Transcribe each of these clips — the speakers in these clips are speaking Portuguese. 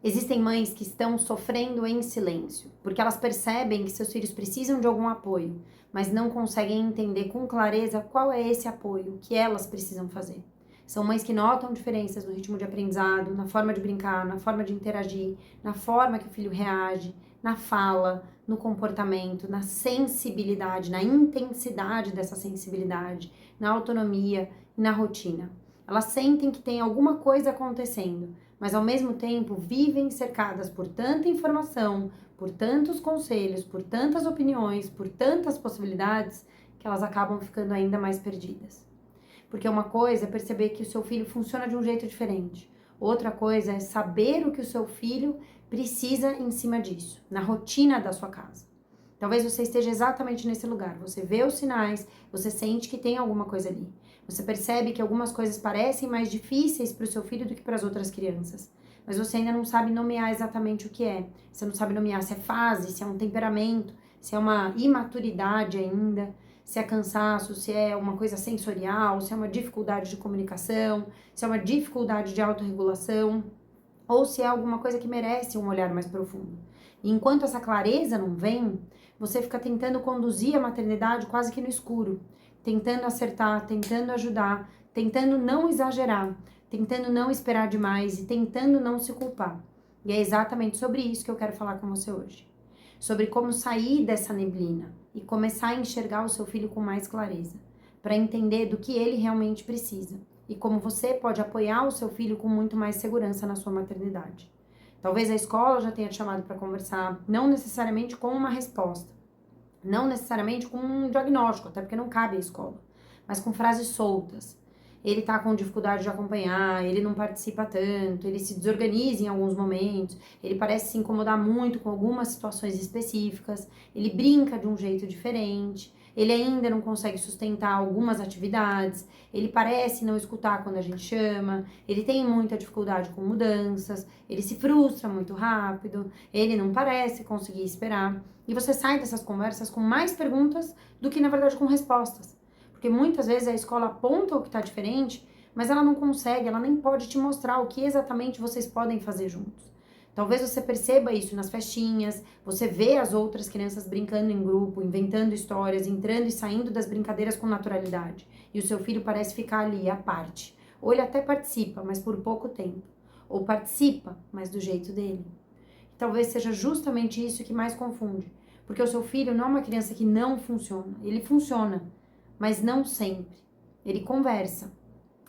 Existem mães que estão sofrendo em silêncio, porque elas percebem que seus filhos precisam de algum apoio, mas não conseguem entender com clareza qual é esse apoio que elas precisam fazer. São mães que notam diferenças no ritmo de aprendizado, na forma de brincar, na forma de interagir, na forma que o filho reage, na fala, no comportamento, na sensibilidade, na intensidade dessa sensibilidade, na autonomia e na rotina. Elas sentem que tem alguma coisa acontecendo, mas ao mesmo tempo vivem cercadas por tanta informação, por tantos conselhos, por tantas opiniões, por tantas possibilidades, que elas acabam ficando ainda mais perdidas. Porque uma coisa é perceber que o seu filho funciona de um jeito diferente. Outra coisa é saber o que o seu filho precisa em cima disso, na rotina da sua casa. Talvez você esteja exatamente nesse lugar. Você vê os sinais, você sente que tem alguma coisa ali. Você percebe que algumas coisas parecem mais difíceis para o seu filho do que para as outras crianças. Mas você ainda não sabe nomear exatamente o que é. Você não sabe nomear se é fase, se é um temperamento, se é uma imaturidade ainda, se é cansaço, se é uma coisa sensorial, se é uma dificuldade de comunicação, se é uma dificuldade de autorregulação, ou se é alguma coisa que merece um olhar mais profundo. E enquanto essa clareza não vem, você fica tentando conduzir a maternidade quase que no escuro, tentando acertar, tentando ajudar, tentando não exagerar, tentando não esperar demais e tentando não se culpar. E é exatamente sobre isso que eu quero falar com você hoje. Sobre como sair dessa neblina e começar a enxergar o seu filho com mais clareza, para entender do que ele realmente precisa e como você pode apoiar o seu filho com muito mais segurança na sua maternidade. Talvez a escola já tenha te chamado para conversar, não necessariamente com uma resposta, não necessariamente com um diagnóstico, até porque não cabe à escola, mas com frases soltas. Ele tá com dificuldade de acompanhar, ele não participa tanto, ele se desorganiza em alguns momentos, ele parece se incomodar muito com algumas situações específicas, ele brinca de um jeito diferente, ele ainda não consegue sustentar algumas atividades, ele parece não escutar quando a gente chama, ele tem muita dificuldade com mudanças, ele se frustra muito rápido, ele não parece conseguir esperar. E você sai dessas conversas com mais perguntas do que, na verdade, com respostas. Porque muitas vezes a escola aponta o que está diferente, mas ela não consegue, ela nem pode te mostrar o que exatamente vocês podem fazer juntos. Talvez você perceba isso nas festinhas, você vê as outras crianças brincando em grupo, inventando histórias, entrando e saindo das brincadeiras com naturalidade. E o seu filho parece ficar ali, à parte. Ou ele até participa, mas por pouco tempo. Ou participa, mas do jeito dele. E talvez seja justamente isso que mais confunde. Porque o seu filho não é uma criança que não funciona. Ele funciona, mas não sempre. Ele conversa,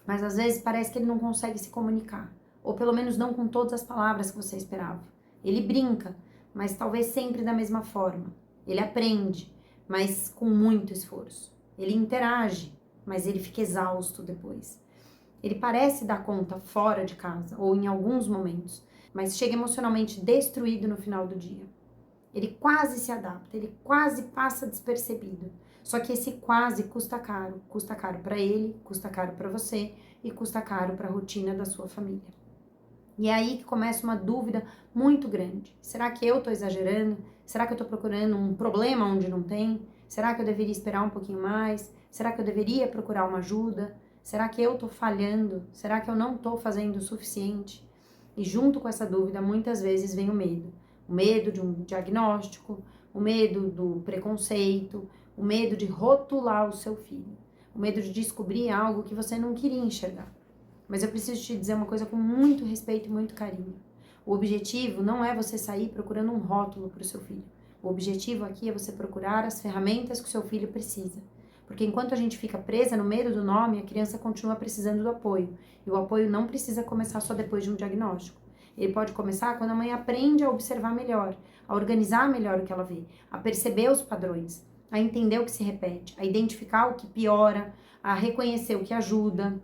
mas às vezes parece que ele não consegue se comunicar. Ou pelo menos não com todas as palavras que você esperava. Ele brinca, mas talvez sempre da mesma forma. Ele aprende, mas com muito esforço. Ele interage, mas ele fica exausto depois. Ele parece dar conta fora de casa, ou em alguns momentos, mas chega emocionalmente destruído no final do dia. Ele quase se adapta, ele quase passa despercebido. Só que esse quase custa caro para ele, custa caro para você e custa caro para a rotina da sua família. E é aí que começa uma dúvida muito grande. Será que eu estou exagerando? Será que eu estou procurando um problema onde não tem? Será que eu deveria esperar um pouquinho mais? Será que eu deveria procurar uma ajuda? Será que eu estou falhando? Será que eu não estou fazendo o suficiente? E junto com essa dúvida, muitas vezes vem o medo. O medo de um diagnóstico, o medo do preconceito, o medo de rotular o seu filho, o medo de descobrir algo que você não queria enxergar. Mas eu preciso te dizer uma coisa com muito respeito e muito carinho. O objetivo não é você sair procurando um rótulo para o seu filho. O objetivo aqui é você procurar as ferramentas que o seu filho precisa. Porque enquanto a gente fica presa no medo do nome, a criança continua precisando do apoio. E o apoio não precisa começar só depois de um diagnóstico. Ele pode começar quando a mãe aprende a observar melhor, a organizar melhor o que ela vê, a perceber os padrões, a entender o que se repete, a identificar o que piora, a reconhecer o que ajuda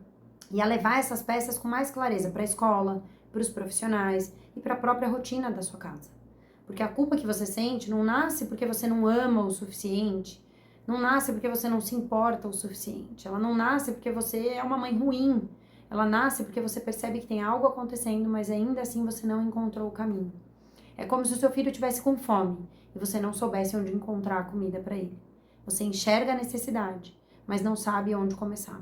e a levar essas peças com mais clareza para a escola, para os profissionais e para a própria rotina da sua casa. Porque a culpa que você sente não nasce porque você não ama o suficiente, não nasce porque você não se importa o suficiente, ela não nasce porque você é uma mãe ruim, ela nasce porque você percebe que tem algo acontecendo, mas ainda assim você não encontrou o caminho. É como se o seu filho tivesse com fome e você não soubesse onde encontrar a comida para ele. Você enxerga a necessidade, mas não sabe onde começar.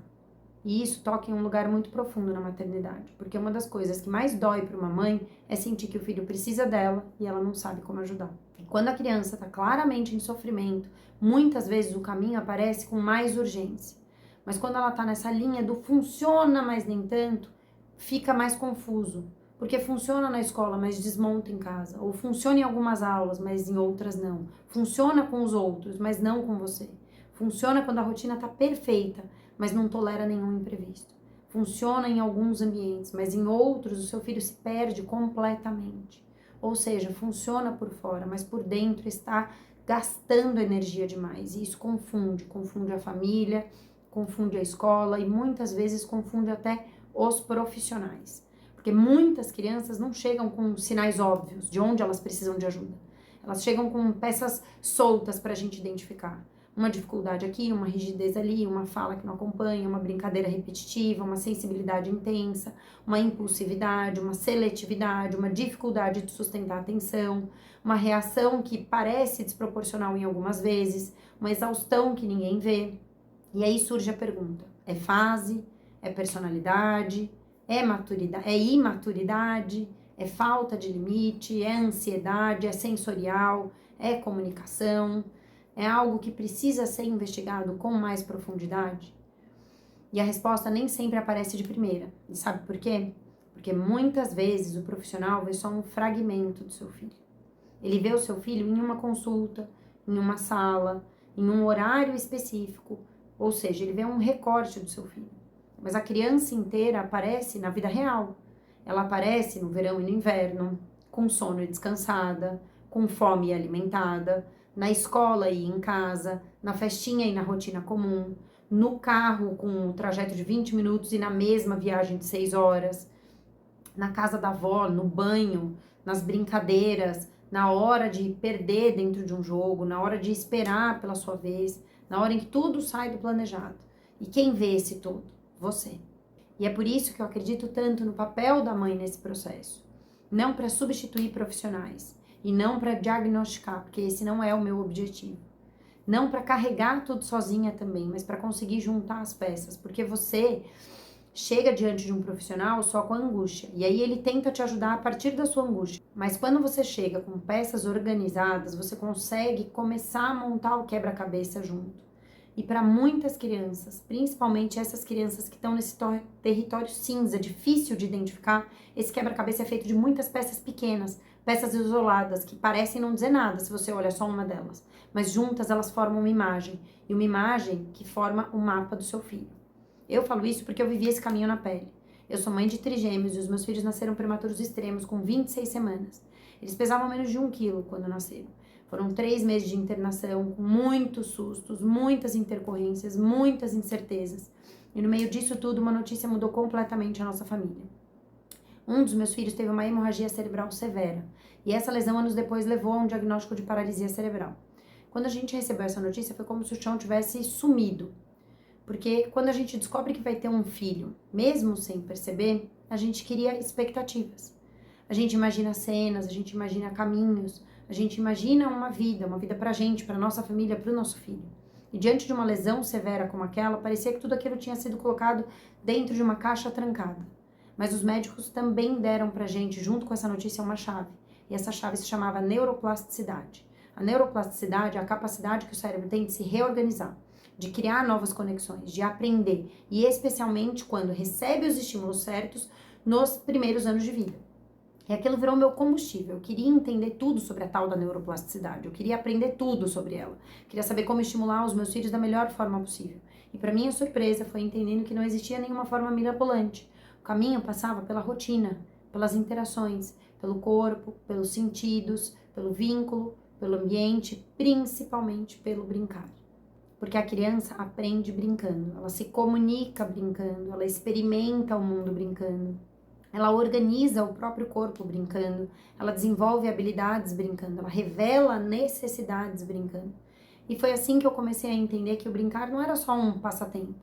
E isso toca em um lugar muito profundo na maternidade, porque uma das coisas que mais dói para uma mãe é sentir que o filho precisa dela e ela não sabe como ajudar. E quando a criança está claramente em sofrimento, muitas vezes o caminho aparece com mais urgência. Mas quando ela está nessa linha do funciona, mas nem tanto, fica mais confuso. Porque funciona na escola, mas desmonta em casa. Ou funciona em algumas aulas, mas em outras não. Funciona com os outros, mas não com você. Funciona quando a rotina está perfeita, mas não tolera nenhum imprevisto. Funciona em alguns ambientes, mas em outros o seu filho se perde completamente. Ou seja, funciona por fora, mas por dentro está gastando energia demais. E isso confunde a família, confunde a escola e muitas vezes confunde até os profissionais. Porque muitas crianças não chegam com sinais óbvios de onde elas precisam de ajuda. Elas chegam com peças soltas para a gente identificar. Uma dificuldade aqui, uma rigidez ali, uma fala que não acompanha, uma brincadeira repetitiva, uma sensibilidade intensa, uma impulsividade, uma seletividade, uma dificuldade de sustentar a atenção, uma reação que parece desproporcional em algumas vezes, uma exaustão que ninguém vê. E aí surge a pergunta: é fase? É personalidade? É maturidade? É imaturidade? É falta de limite? É ansiedade? É sensorial? É comunicação? É algo que precisa ser investigado com mais profundidade? E a resposta nem sempre aparece de primeira. E sabe por quê? Porque muitas vezes o profissional vê só um fragmento do seu filho. Ele vê o seu filho em uma consulta, em uma sala, em um horário específico, ou seja, ele vê um recorte do seu filho. Mas a criança inteira aparece na vida real. Ela aparece no verão e no inverno, com sono e descansada, com fome e alimentada, na escola e em casa, na festinha e na rotina comum, no carro com um trajeto de 20 minutos e na mesma viagem de 6 horas, na casa da avó, no banho, nas brincadeiras, na hora de perder dentro de um jogo, na hora de esperar pela sua vez, na hora em que tudo sai do planejado. E quem vê esse todo? Você. E é por isso que eu acredito tanto no papel da mãe nesse processo. Não para substituir profissionais e não para diagnosticar, porque esse não é o meu objetivo. Não para carregar tudo sozinha também, mas para conseguir juntar as peças, porque você chega diante de um profissional só com angústia, e aí ele tenta te ajudar a partir da sua angústia. Mas quando você chega com peças organizadas, você consegue começar a montar o quebra-cabeça junto. E para muitas crianças, principalmente essas crianças que estão nesse território cinza, difícil de identificar, esse quebra-cabeça é feito de muitas peças pequenas, peças isoladas, que parecem não dizer nada se você olha só uma delas. Mas juntas elas formam uma imagem, e uma imagem que forma o mapa do seu filho. Eu falo isso porque eu vivi esse caminho na pele. Eu sou mãe de trigêmeos e os meus filhos nasceram prematuros extremos, com 26 semanas. Eles pesavam menos de 1 quilo quando nasceram. Foram 3 meses de internação, com muitos sustos, muitas intercorrências, muitas incertezas. E no meio disso tudo, uma notícia mudou completamente a nossa família. Um dos meus filhos teve uma hemorragia cerebral severa. E essa lesão, anos depois, levou a um diagnóstico de paralisia cerebral. Quando a gente recebeu essa notícia, foi como se o chão tivesse sumido. Porque quando a gente descobre que vai ter um filho, mesmo sem perceber, a gente cria expectativas. A gente imagina cenas, a gente imagina caminhos, a gente imagina uma vida pra gente, pra nossa família, pro nosso filho. E diante de uma lesão severa como aquela, parecia que tudo aquilo tinha sido colocado dentro de uma caixa trancada. Mas os médicos também deram pra gente, junto com essa notícia, uma chave. E essa chave se chamava neuroplasticidade. A neuroplasticidade é a capacidade que o cérebro tem de se reorganizar, de criar novas conexões, de aprender, e especialmente quando recebe os estímulos certos nos primeiros anos de vida. E aquilo virou meu combustível. Eu queria entender tudo sobre a tal da neuroplasticidade, eu queria aprender tudo sobre ela, queria saber como estimular os meus filhos da melhor forma possível. E para minha surpresa foi entendendo que não existia nenhuma forma mirabolante. O caminho passava pela rotina, pelas interações, pelo corpo, pelos sentidos, pelo vínculo, pelo ambiente, principalmente pelo brincar. Porque a criança aprende brincando, ela se comunica brincando, ela experimenta o mundo brincando, ela organiza o próprio corpo brincando, ela desenvolve habilidades brincando, ela revela necessidades brincando. E foi assim que eu comecei a entender que o brincar não era só um passatempo.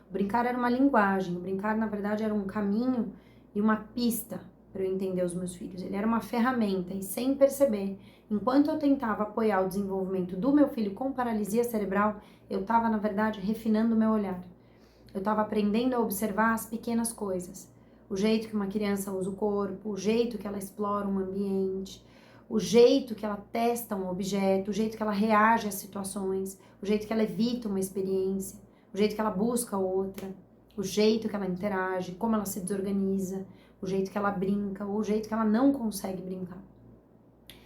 O brincar era uma linguagem, o brincar na verdade era um caminho e uma pista para eu entender os meus filhos. Ele era uma ferramenta e sem perceber, enquanto eu tentava apoiar o desenvolvimento do meu filho com paralisia cerebral, eu estava, na verdade, refinando o meu olhar. Eu estava aprendendo a observar as pequenas coisas. O jeito que uma criança usa o corpo, o jeito que ela explora um ambiente, o jeito que ela testa um objeto, o jeito que ela reage às situações, o jeito que ela evita uma experiência, o jeito que ela busca outra, o jeito que ela interage, como ela se desorganiza, o jeito que ela brinca ou o jeito que ela não consegue brincar.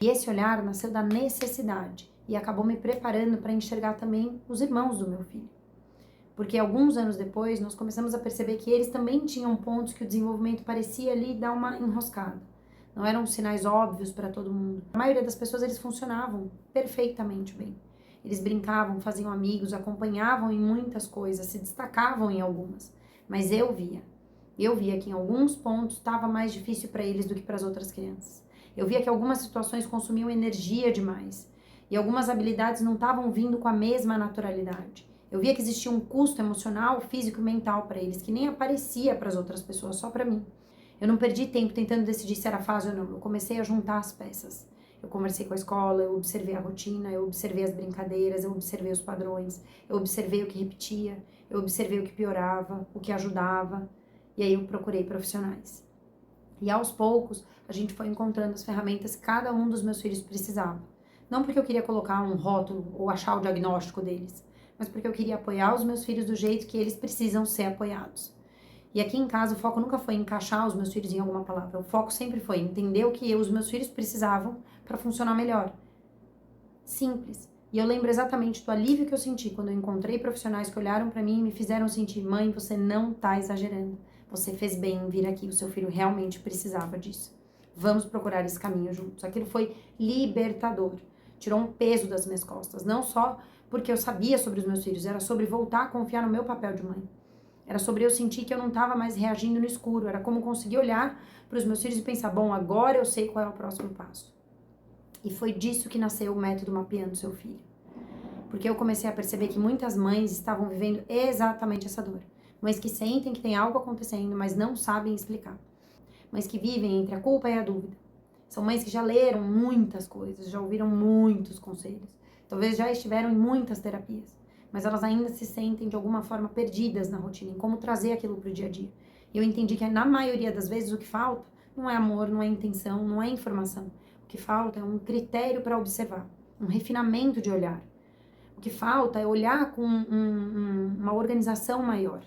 E esse olhar nasceu da necessidade e acabou me preparando para enxergar também os irmãos do meu filho. Porque alguns anos depois nós começamos a perceber que eles também tinham pontos que o desenvolvimento parecia ali dar uma enroscada. Não eram sinais óbvios para todo mundo. A maioria das pessoas eles funcionavam perfeitamente bem. Eles brincavam, faziam amigos, acompanhavam em muitas coisas, se destacavam em algumas. Mas eu via que em alguns pontos estava mais difícil para eles do que para as outras crianças. Eu via que algumas situações consumiam energia demais e algumas habilidades não estavam vindo com a mesma naturalidade. Eu via que existia um custo emocional, físico e mental para eles, que nem aparecia para as outras pessoas, só para mim. Eu não perdi tempo tentando decidir se era fácil ou não, eu comecei a juntar as peças. Eu conversei com a escola, eu observei a rotina, eu observei as brincadeiras, eu observei os padrões, eu observei o que repetia, eu observei o que piorava, o que ajudava, e aí eu procurei profissionais. E aos poucos, a gente foi encontrando as ferramentas que cada um dos meus filhos precisava. Não porque eu queria colocar um rótulo ou achar o diagnóstico deles, mas porque eu queria apoiar os meus filhos do jeito que eles precisam ser apoiados. E aqui em casa o foco nunca foi encaixar os meus filhos em alguma palavra, o foco sempre foi entender o que os meus filhos precisavam para funcionar melhor. Simples. E eu lembro exatamente do alívio que eu senti quando eu encontrei profissionais que olharam para mim e me fizeram sentir: mãe, você não tá exagerando. Você fez bem em vir aqui, o seu filho realmente precisava disso. Vamos procurar esse caminho juntos. Aquilo foi libertador. Tirou um peso das minhas costas, não só porque eu sabia sobre os meus filhos, era sobre voltar a confiar no meu papel de mãe. Era sobre eu sentir que eu não estava mais reagindo no escuro, era como conseguir olhar para os meus filhos e pensar: bom, agora eu sei qual é o próximo passo. E foi disso que nasceu o método Mapeando Seu Filho. Porque eu comecei a perceber que muitas mães estavam vivendo exatamente essa dor. Mães que sentem que tem algo acontecendo, mas não sabem explicar. Mães que vivem entre a culpa e a dúvida. São mães que já leram muitas coisas, já ouviram muitos conselhos. Talvez já estiveram em muitas terapias, mas elas ainda se sentem de alguma forma perdidas na rotina, em como trazer aquilo para o dia a dia. E eu entendi que na maioria das vezes o que falta não é amor, não é intenção, não é informação. O que falta é um critério para observar, um refinamento de olhar. O que falta é olhar com uma organização maior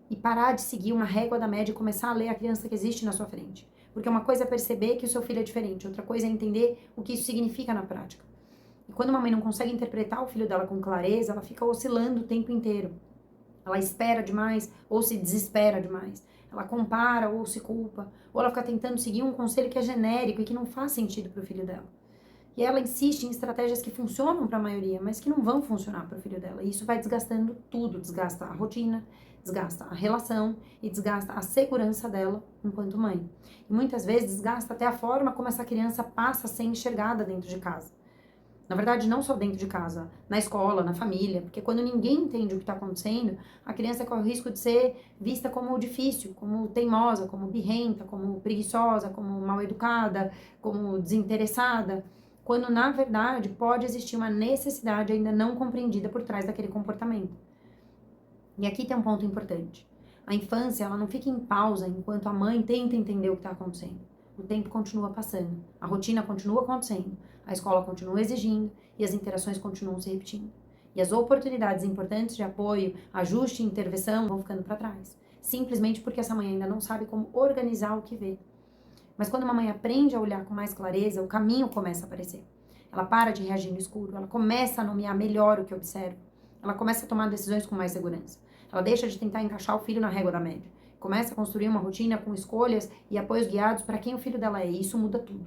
e parar de seguir uma régua da média e começar a ler a criança que existe na sua frente. Porque uma coisa é perceber que o seu filho é diferente, outra coisa é entender o que isso significa na prática. E quando uma mãe não consegue interpretar o filho dela com clareza, ela fica oscilando o tempo inteiro. Ela espera demais ou se desespera demais. Ela compara ou se culpa. Ou ela fica tentando seguir um conselho que é genérico e que não faz sentido para o filho dela. E ela insiste em estratégias que funcionam para a maioria, mas que não vão funcionar para o filho dela. E isso vai desgastando tudo. Desgasta a rotina, desgasta a relação e desgasta a segurança dela enquanto mãe. E muitas vezes desgasta até a forma como essa criança passa a ser enxergada dentro de casa. Na verdade, não só dentro de casa, na escola, na família, porque quando ninguém entende o que está acontecendo, a criança corre o risco de ser vista como difícil, como teimosa, como birrenta, como preguiçosa, como mal educada, como desinteressada, quando na verdade pode existir uma necessidade ainda não compreendida por trás daquele comportamento. E aqui tem um ponto importante. A infância, ela não fica em pausa enquanto a mãe tenta entender o que está acontecendo. O tempo continua passando, a rotina continua acontecendo, a escola continua exigindo e as interações continuam se repetindo. E as oportunidades importantes de apoio, ajuste e intervenção vão ficando para trás, simplesmente porque essa mãe ainda não sabe como organizar o que vê. Mas quando uma mãe aprende a olhar com mais clareza, o caminho começa a aparecer. Ela para de reagir no escuro, ela começa a nomear melhor o que observa, ela começa a tomar decisões com mais segurança. Ela deixa de tentar encaixar o filho na régua da média. Começa a construir uma rotina com escolhas e apoios guiados para quem o filho dela é. E isso muda tudo.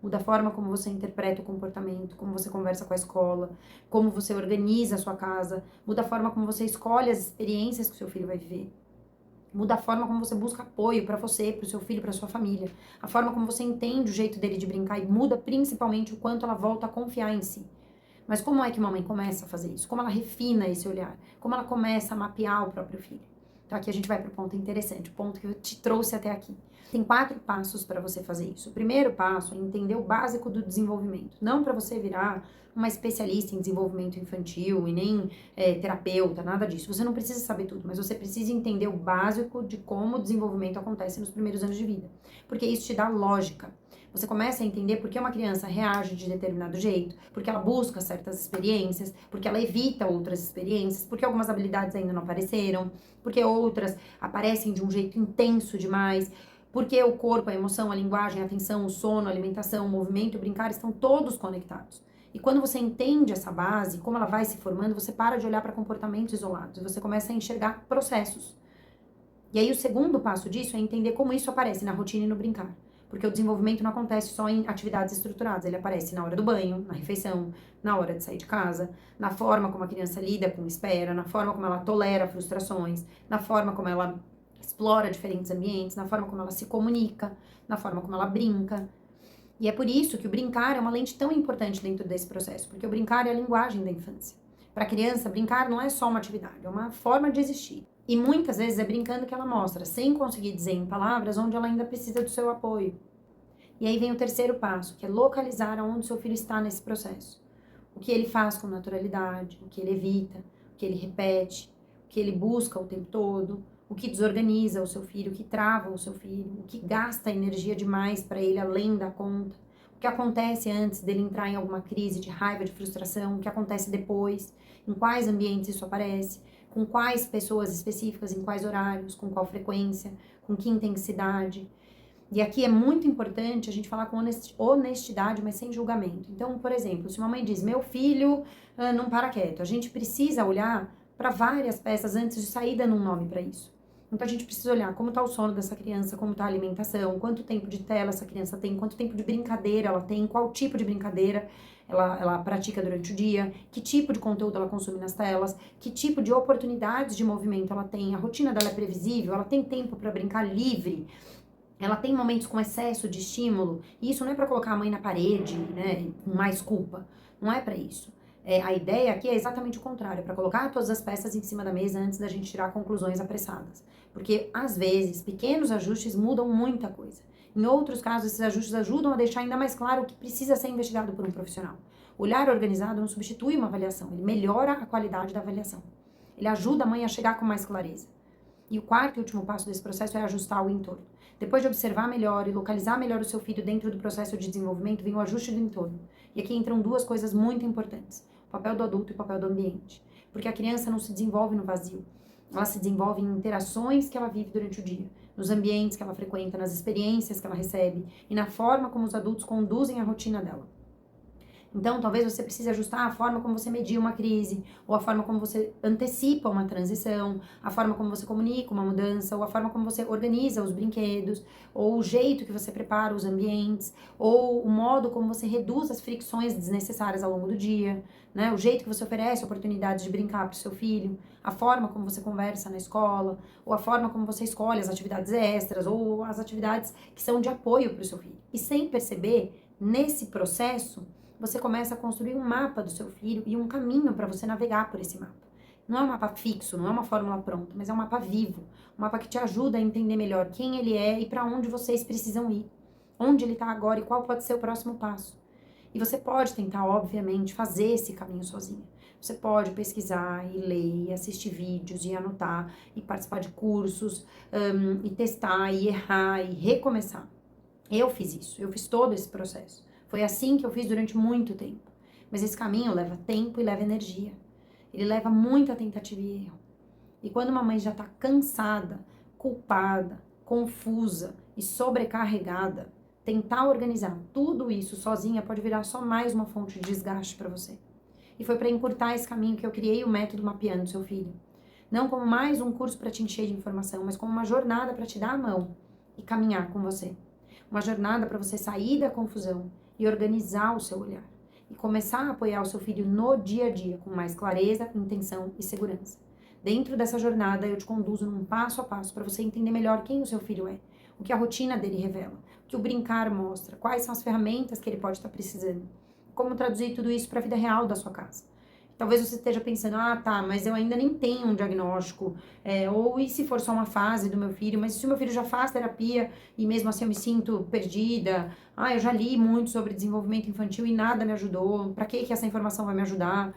Muda a forma como você interpreta o comportamento, como você conversa com a escola, como você organiza a sua casa. Muda a forma como você escolhe as experiências que o seu filho vai viver. Muda a forma como você busca apoio para você, para o seu filho, para sua família. A forma como você entende o jeito dele de brincar e muda principalmente o quanto ela volta a confiar em si. Mas como é que uma mãe começa a fazer isso? Como ela refina esse olhar? Como ela começa a mapear o próprio filho? Então aqui a gente vai para o ponto interessante, o ponto que eu te trouxe até aqui. Tem 4 passos para você fazer isso. O primeiro passo é entender o básico do desenvolvimento. Não para você virar uma especialista em desenvolvimento infantil e nem terapeuta, nada disso. Você não precisa saber tudo, mas você precisa entender o básico de como o desenvolvimento acontece nos primeiros anos de vida. Porque isso te dá lógica. Você começa a entender por que uma criança reage de determinado jeito, porque ela busca certas experiências, porque ela evita outras experiências, porque algumas habilidades ainda não apareceram, porque outras aparecem de um jeito intenso demais, porque o corpo, a emoção, a linguagem, a atenção, o sono, a alimentação, o movimento e o brincar estão todos conectados. E quando você entende essa base, como ela vai se formando, você para de olhar para comportamentos isolados e você começa a enxergar processos. E aí o segundo passo disso é entender como isso aparece na rotina e no brincar. Porque o desenvolvimento não acontece só em atividades estruturadas, ele aparece na hora do banho, na refeição, na hora de sair de casa, na forma como a criança lida com espera, na forma como ela tolera frustrações, na forma como ela explora diferentes ambientes, na forma como ela se comunica, na forma como ela brinca. E é por isso que o brincar é uma lente tão importante dentro desse processo, porque o brincar é a linguagem da infância. Para a criança, brincar não é só uma atividade, é uma forma de existir. E muitas vezes é brincando que ela mostra, sem conseguir dizer em palavras, onde ela ainda precisa do seu apoio. E aí vem o terceiro passo, que é localizar aonde seu filho está nesse processo. O que ele faz com naturalidade, o que ele evita, o que ele repete, o que ele busca o tempo todo, o que desorganiza o seu filho, o que trava o seu filho, o que gasta energia demais para ele além da conta, o que acontece antes dele entrar em alguma crise de raiva, de frustração, o que acontece depois, em quais ambientes isso aparece, com quais pessoas específicas, em quais horários, com qual frequência, com que intensidade. E aqui é muito importante a gente falar com honestidade, mas sem julgamento. Então, por exemplo, se uma mãe diz, meu filho não para quieto, a gente precisa olhar para várias peças antes de sair dando um nome para isso. Então, a gente precisa olhar como está o sono dessa criança, como está a alimentação, quanto tempo de tela essa criança tem, quanto tempo de brincadeira ela tem, qual tipo de brincadeira ela pratica durante o dia, que tipo de conteúdo ela consome nas telas, que tipo de oportunidades de movimento ela tem, a rotina dela é previsível, ela tem tempo para brincar livre, ela tem momentos com excesso de estímulo, e isso não é para colocar a mãe na parede, né, com mais culpa, não é para isso. A ideia aqui é exatamente o contrário, é para colocar todas as peças em cima da mesa antes da gente tirar conclusões apressadas. Porque, às vezes, pequenos ajustes mudam muita coisa. Em outros casos, esses ajustes ajudam a deixar ainda mais claro o que precisa ser investigado por um profissional. O olhar organizado não substitui uma avaliação, ele melhora a qualidade da avaliação. Ele ajuda a mãe a chegar com mais clareza. E o quarto e último passo desse processo é ajustar o entorno. Depois de observar melhor e localizar melhor o seu filho dentro do processo de desenvolvimento, vem o ajuste do entorno. E aqui entram 2 coisas muito importantes: o papel do adulto e o papel do ambiente. Porque a criança não se desenvolve no vazio. Ela se desenvolve em interações que ela vive durante o dia, nos ambientes que ela frequenta, nas experiências que ela recebe e na forma como os adultos conduzem a rotina dela. Então, talvez você precise ajustar a forma como você media uma crise, ou a forma como você antecipa uma transição, a forma como você comunica uma mudança, ou a forma como você organiza os brinquedos, ou o jeito que você prepara os ambientes, ou o modo como você reduz as fricções desnecessárias ao longo do dia, né? O jeito que você oferece oportunidades de brincar para o seu filho, a forma como você conversa na escola, ou a forma como você escolhe as atividades extras, ou as atividades que são de apoio para o seu filho. E sem perceber, nesse processo, você começa a construir um mapa do seu filho e um caminho para você navegar por esse mapa. Não é um mapa fixo, não é uma fórmula pronta, mas é um mapa vivo, um mapa que te ajuda a entender melhor quem ele é e para onde vocês precisam ir, onde ele está agora e qual pode ser o próximo passo. E você pode tentar, obviamente, fazer esse caminho sozinha. Você pode pesquisar e ler, e assistir vídeos, e anotar, e participar de cursos, e testar, e errar, e recomeçar. Eu fiz isso, eu fiz todo esse processo. Foi assim que eu fiz durante muito tempo. Mas esse caminho leva tempo e leva energia. Ele leva muita tentativa e erro. E quando uma mãe já está cansada, culpada, confusa e sobrecarregada, tentar organizar tudo isso sozinha pode virar só mais uma fonte de desgaste para você. E foi para encurtar esse caminho que eu criei o método Mapeando Seu Filho. Não como mais um curso para te encher de informação, mas como uma jornada para te dar a mão e caminhar com você. Uma jornada para você sair da confusão e organizar o seu olhar. E começar a apoiar o seu filho no dia a dia, com mais clareza, intenção e segurança. Dentro dessa jornada, eu te conduzo num passo a passo para você entender melhor quem o seu filho é, o que a rotina dele revela, o que o brincar mostra, quais são as ferramentas que ele pode estar precisando, como traduzir tudo isso para a vida real da sua casa. Talvez você esteja pensando, tá, mas eu ainda nem tenho um diagnóstico, ou e se for só uma fase do meu filho, mas se o meu filho já faz terapia e mesmo assim eu me sinto perdida, eu já li muito sobre desenvolvimento infantil e nada me ajudou, pra que essa informação vai me ajudar?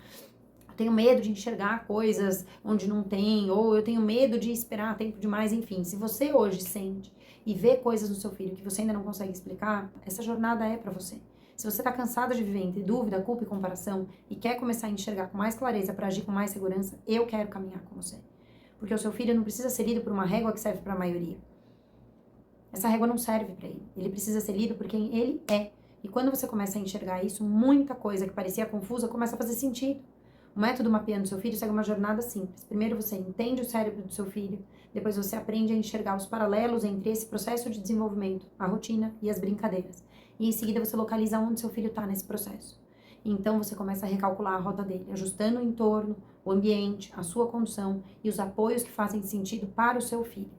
Eu tenho medo de enxergar coisas onde não tem, ou eu tenho medo de esperar tempo demais, enfim. Se você hoje sente e vê coisas no seu filho que você ainda não consegue explicar, essa jornada é pra você. Se você tá cansada de viver entre dúvida, culpa e comparação e quer começar a enxergar com mais clareza para agir com mais segurança, eu quero caminhar com você. Porque o seu filho não precisa ser lido por uma régua que serve para a maioria. Essa régua não serve para ele. Ele precisa ser lido por quem ele é. E quando você começa a enxergar isso, muita coisa que parecia confusa começa a fazer sentido. O método Mapeando Seu Filho segue uma jornada simples. Primeiro você entende o cérebro do seu filho, depois você aprende a enxergar os paralelos entre esse processo de desenvolvimento, a rotina e as brincadeiras. E em seguida você localiza onde seu filho está nesse processo. E então você começa a recalcular a rota dele, ajustando o entorno, o ambiente, a sua condução e os apoios que fazem sentido para o seu filho.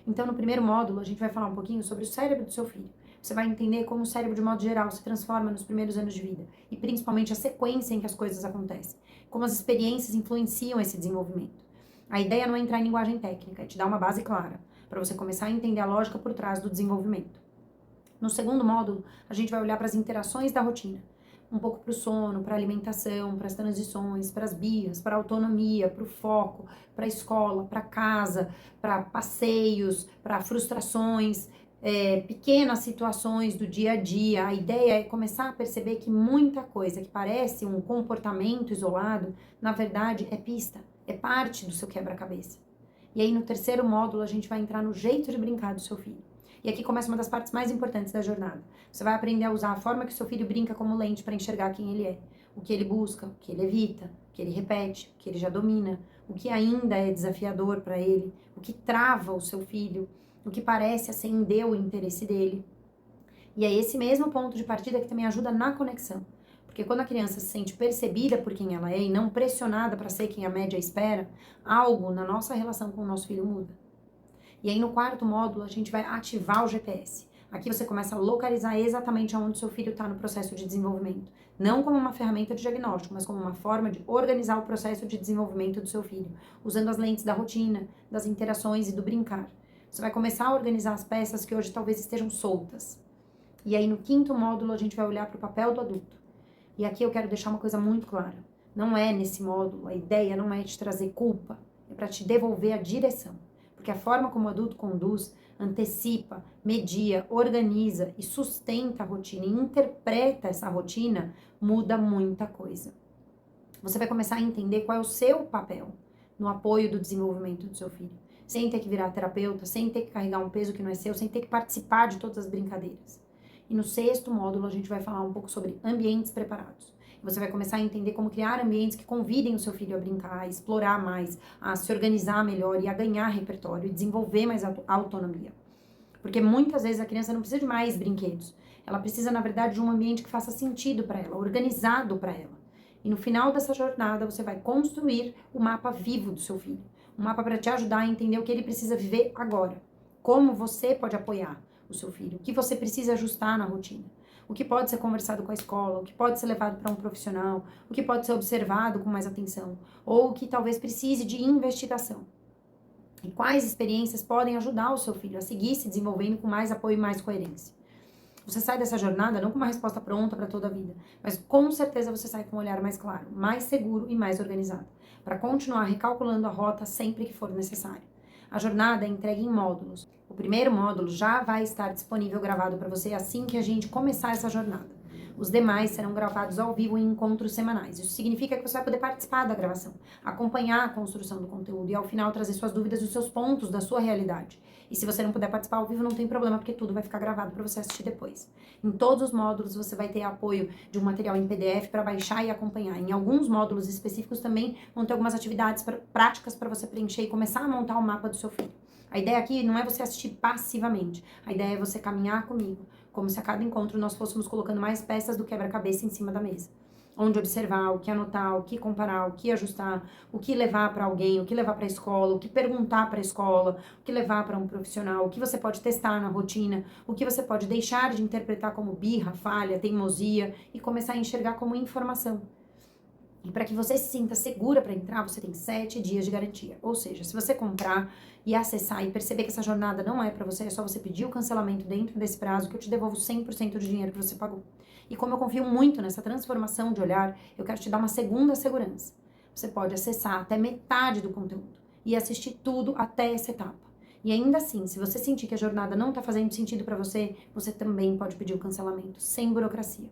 Então no primeiro módulo a gente vai falar um pouquinho sobre o cérebro do seu filho. Você vai entender como o cérebro, de modo geral, se transforma nos primeiros anos de vida e principalmente a sequência em que as coisas acontecem, como as experiências influenciam esse desenvolvimento. A ideia não é entrar em linguagem técnica, é te dar uma base clara, para você começar a entender a lógica por trás do desenvolvimento. No segundo módulo, a gente vai olhar para as interações da rotina, um pouco para o sono, para a alimentação, para as transições, para as birras, para a autonomia, para o foco, para a escola, para casa, para passeios, para frustrações, pequenas situações do dia a dia. A ideia é começar a perceber que muita coisa que parece um comportamento isolado, na verdade é pista, é parte do seu quebra-cabeça. E aí no terceiro módulo a gente vai entrar no jeito de brincar do seu filho. E aqui começa uma das partes mais importantes da jornada. Você vai aprender a usar a forma que seu filho brinca como lente para enxergar quem ele é, o que ele busca, o que ele evita, o que ele repete, o que ele já domina, o que ainda é desafiador para ele, o que trava o seu filho, o que parece acender o interesse dele. E é esse mesmo ponto de partida que também ajuda na conexão. Porque quando a criança se sente percebida por quem ela é e não pressionada para ser quem a média espera, algo na nossa relação com o nosso filho muda. E aí no quarto módulo a gente vai ativar o GPS. Aqui você começa a localizar exatamente aonde seu filho está no processo de desenvolvimento. Não como uma ferramenta de diagnóstico, mas como uma forma de organizar o processo de desenvolvimento do seu filho, usando as lentes da rotina, das interações e do brincar. Você vai começar a organizar as peças que hoje talvez estejam soltas. E aí no quinto módulo a gente vai olhar para o papel do adulto. E aqui eu quero deixar uma coisa muito clara. Não é nesse módulo, a ideia não é te trazer culpa, é para te devolver a direção. Porque a forma como o adulto conduz, antecipa, media, organiza e sustenta a rotina e interpreta essa rotina, muda muita coisa. Você vai começar a entender qual é o seu papel no apoio do desenvolvimento do seu filho. Sem ter que virar terapeuta, sem ter que carregar um peso que não é seu, sem ter que participar de todas as brincadeiras. E no sexto módulo a gente vai falar um pouco sobre ambientes preparados. Você vai começar a entender como criar ambientes que convidem o seu filho a brincar, a explorar mais, a se organizar melhor e a ganhar repertório e desenvolver mais autonomia. Porque muitas vezes a criança não precisa de mais brinquedos. Ela precisa, na verdade, de um ambiente que faça sentido para ela, organizado para ela. E no final dessa jornada você vai construir o mapa vivo do seu filho. Um mapa para te ajudar a entender o que ele precisa viver agora. Como você pode apoiar o seu filho, o que você precisa ajustar na rotina. O que pode ser conversado com a escola, o que pode ser levado para um profissional, o que pode ser observado com mais atenção, ou o que talvez precise de investigação. E quais experiências podem ajudar o seu filho a seguir se desenvolvendo com mais apoio e mais coerência. Você sai dessa jornada não com uma resposta pronta para toda a vida, mas com certeza você sai com um olhar mais claro, mais seguro e mais organizado, para continuar recalculando a rota sempre que for necessário. A jornada é entregue em módulos. O primeiro módulo já vai estar disponível gravado para você assim que a gente começar essa jornada. Os demais serão gravados ao vivo em encontros semanais. Isso significa que você vai poder participar da gravação, acompanhar a construção do conteúdo e ao final trazer suas dúvidas e os seus pontos da sua realidade. E se você não puder participar ao vivo, não tem problema, porque tudo vai ficar gravado para você assistir depois. Em todos os módulos você vai ter apoio de um material em PDF para baixar e acompanhar. Em alguns módulos específicos também vão ter algumas atividades práticas para você preencher e começar a montar o mapa do seu filho. A ideia aqui não é você assistir passivamente. A ideia é você caminhar comigo, como se a cada encontro nós fôssemos colocando mais peças do quebra-cabeça em cima da mesa. Onde observar, o que anotar, o que comparar, o que ajustar, o que levar para alguém, o que levar para a escola, o que perguntar para a escola, o que levar para um profissional, o que você pode testar na rotina, o que você pode deixar de interpretar como birra, falha, teimosia e começar a enxergar como informação. E para que você se sinta segura para entrar, você tem 7 dias de garantia. Ou seja, se você comprar e acessar e perceber que essa jornada não é para você, é só você pedir o cancelamento dentro desse prazo que eu te devolvo 100% do dinheiro que você pagou. E como eu confio muito nessa transformação de olhar, eu quero te dar uma segunda segurança. Você pode acessar até metade do conteúdo e assistir tudo até essa etapa. E ainda assim, se você sentir que a jornada não está fazendo sentido para você, você também pode pedir o cancelamento, sem burocracia.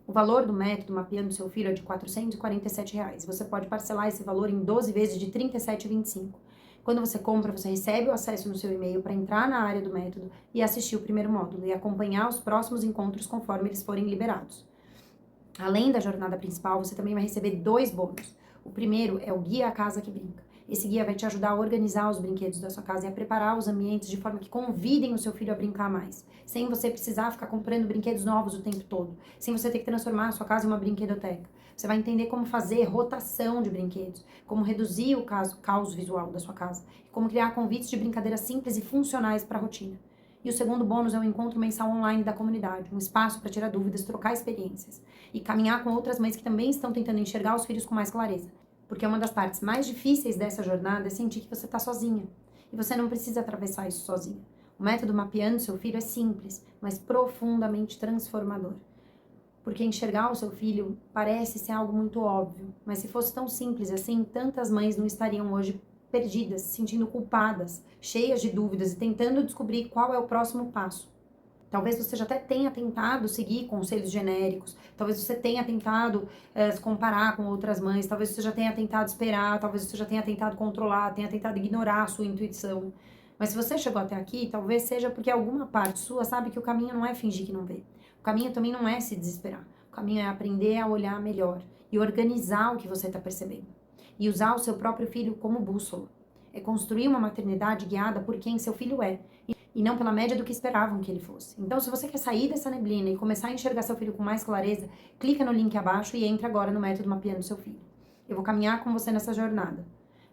O valor do método Mapeando Seu Filho é de R$ 447. Você pode parcelar esse valor em 12 vezes de R$ 37,25. Quando você compra, você recebe o acesso no seu e-mail para entrar na área do método e assistir o primeiro módulo e acompanhar os próximos encontros conforme eles forem liberados. Além da jornada principal, você também vai receber 2 bônus. O primeiro é o Guia A Casa que Brinca. Esse guia vai te ajudar a organizar os brinquedos da sua casa e a preparar os ambientes de forma que convidem o seu filho a brincar mais, sem você precisar ficar comprando brinquedos novos o tempo todo, sem você ter que transformar a sua casa em uma brinquedoteca. Você vai entender como fazer rotação de brinquedos, como reduzir o caos visual da sua casa, e como criar convites de brincadeiras simples e funcionais para a rotina. E o segundo bônus é o encontro mensal online da comunidade, um espaço para tirar dúvidas, trocar experiências e caminhar com outras mães que também estão tentando enxergar os filhos com mais clareza. Porque uma das partes mais difíceis dessa jornada é sentir que você está sozinha. E você não precisa atravessar isso sozinha. O método Mapeando Seu Filho é simples, mas profundamente transformador. Porque enxergar o seu filho parece ser algo muito óbvio. Mas se fosse tão simples assim, tantas mães não estariam hoje perdidas, se sentindo culpadas, cheias de dúvidas e tentando descobrir qual é o próximo passo. Talvez você já até tenha tentado seguir conselhos genéricos, talvez você tenha tentado se comparar com outras mães, talvez você já tenha tentado esperar, talvez você já tenha tentado controlar, tenha tentado ignorar a sua intuição. Mas se você chegou até aqui, talvez seja porque alguma parte sua sabe que o caminho não é fingir que não vê. O caminho também não é se desesperar. O caminho é aprender a olhar melhor e organizar o que você está percebendo. E usar o seu próprio filho como bússola. É construir uma maternidade guiada por quem seu filho é. E não pela média do que esperavam que ele fosse. Então, se você quer sair dessa neblina e começar a enxergar seu filho com mais clareza, clica no link abaixo e entra agora no método Mapeando Seu Filho. Eu vou caminhar com você nessa jornada,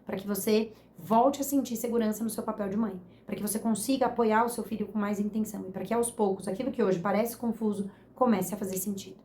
para que você volte a sentir segurança no seu papel de mãe, para que você consiga apoiar o seu filho com mais intenção e para que aos poucos aquilo que hoje parece confuso comece a fazer sentido.